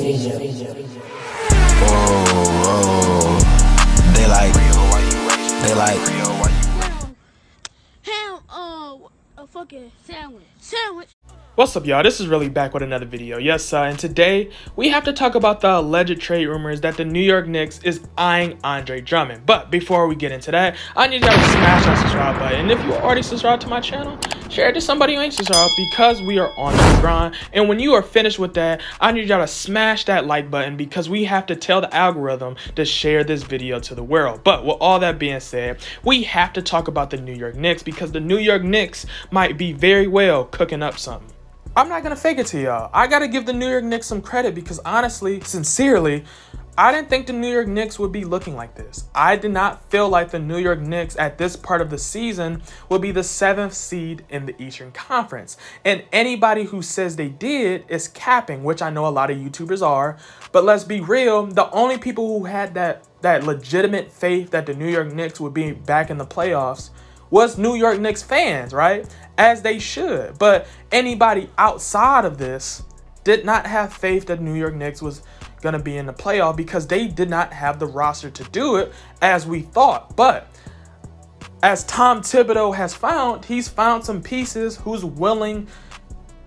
Whoa, they like. Ham, a fucking sandwich. What's up, y'all? This is Relly back with another video. Yes, and today we have to talk about the alleged trade rumors that the New York Knicks is eyeing Andre Drummond. But before we get into that, I need y'all to smash that subscribe button. And if you already subscribed to my channel, share it to somebody who ain't subscribed because we are on the grind. And when you are finished with that, I need y'all to smash that like button because we have to tell the algorithm to share this video to the world. But with all that being said, we have to talk about the New York Knicks because the New York Knicks might be very well cooking up something. I'm not gonna fake it to y'all. I gotta give the New York Knicks some credit because honestly, sincerely, I didn't think the New York Knicks would be looking like this. I did not feel like the New York Knicks at this part of the season would be the 7th seed in the Eastern Conference. And anybody who says they did is capping, which I know a lot of YouTubers are. But let's be real, the only people who had that legitimate faith that the New York Knicks would be back in the playoffs was New York Knicks fans, right? As they should. But anybody outside of this did not have faith that New York Knicks was going to be in the playoff because they did not have the roster to do it as we thought. But as Tom Thibodeau has found, he's found some pieces who's willing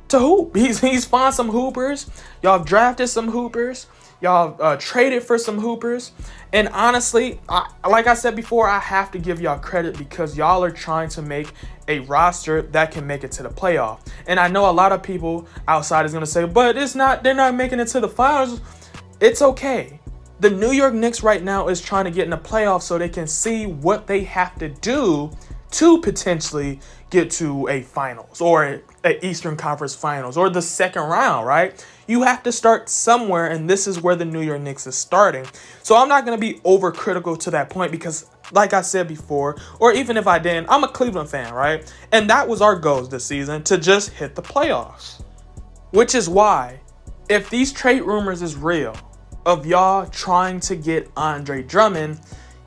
to hoop. He's found some hoopers. Y'all have drafted some hoopers. Y'all traded for some hoopers. And honestly, like I said before, I have to give y'all credit because y'all are trying to make a roster that can make it to the playoff. And I know a lot of people outside is going to say, but they're not making it to the finals. It's okay. The New York Knicks right now is trying to get in the playoffs so they can see what they have to do to potentially get to a finals or an Eastern Conference Finals or the second round, right? You have to start somewhere, and this is where the New York Knicks is starting. So I'm not going to be overcritical to that point because, like I said before, or even if I didn't, I'm a Cleveland fan, right? And that was our goals this season, to just hit the playoffs. Which is why, if these trade rumors is real, of y'all trying to get Andre Drummond,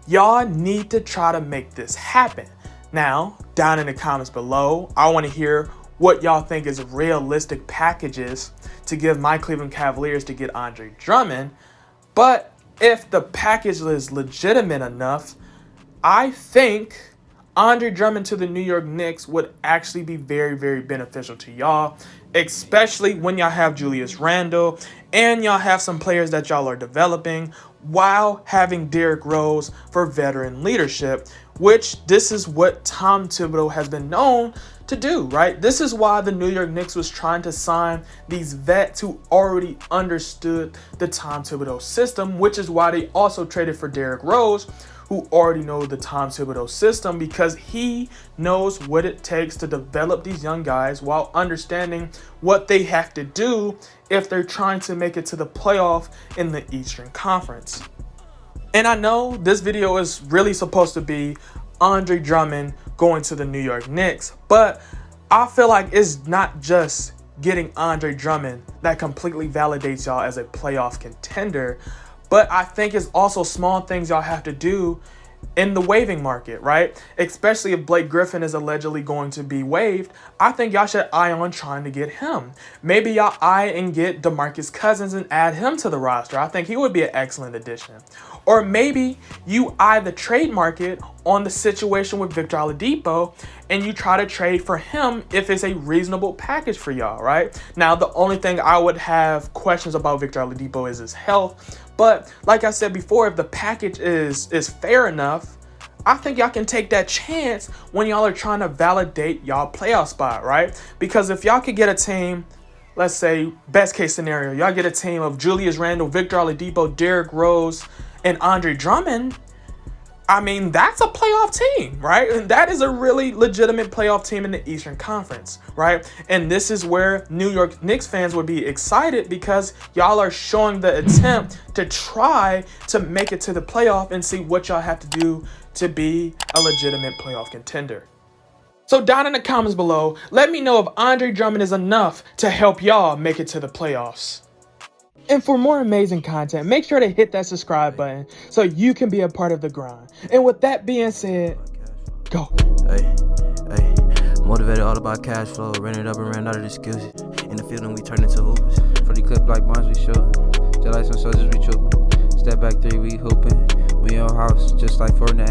y'all need to try to make this happen. Now, down in the comments below, I want to hear what y'all think is realistic packages to give my Cleveland Cavaliers to get Andre Drummond. But if the package is legitimate enough, I think Andre Drummond to the New York Knicks would actually be very, very beneficial to y'all, especially when y'all have Julius Randle and y'all have some players that y'all are developing while having Derrick Rose for veteran leadership, which this is what Tom Thibodeau has been known to do, right? This is why the New York Knicks was trying to sign these vets who already understood the Tom Thibodeau system, which is why they also traded for Derrick Rose, who already know the Tom Thibodeau system because he knows what it takes to develop these young guys while understanding what they have to do if they're trying to make it to the playoff in the Eastern Conference. And I know this video is really supposed to be Andre Drummond going to the New York Knicks, but I feel like it's not just getting Andre Drummond that completely validates y'all as a playoff contender, but I think it's also small things y'all have to do in the waiving market, right? Especially if Blake Griffin is allegedly going to be waived, I think y'all should eye on trying to get him. Maybe y'all eye and get DeMarcus Cousins and add him to the roster. I think he would be an excellent addition. Or maybe you eye the trade market on the situation with Victor Oladipo and you try to trade for him if it's a reasonable package for y'all, right? Now, the only thing I would have questions about Victor Oladipo is his health. But like I said before, if the package is fair enough, I think y'all can take that chance when y'all are trying to validate y'all playoff spot, right? Because if y'all could get a team, let's say best case scenario, y'all get a team of Julius Randle, Victor Oladipo, Derrick Rose, and Andre Drummond, I mean, that's a playoff team, right? And that is a really legitimate playoff team in the Eastern Conference, right? And this is where New York Knicks fans would be excited because y'all are showing the attempt to try to make it to the playoff and see what y'all have to do to be a legitimate playoff contender. So down in the comments below, let me know if Andre Drummond is enough to help y'all make it to the playoffs. And for more amazing content, make sure to hit that subscribe button so you can be a part of the grind. And with that being said, go. Hey, motivated all about cash flow, ran it up and ran out of excuses. In the field and we turned into hoopers. For the clip like bonds we show. like some soldiers, we trooping. Step back three, we hooping. We in your house, just like Fortnite.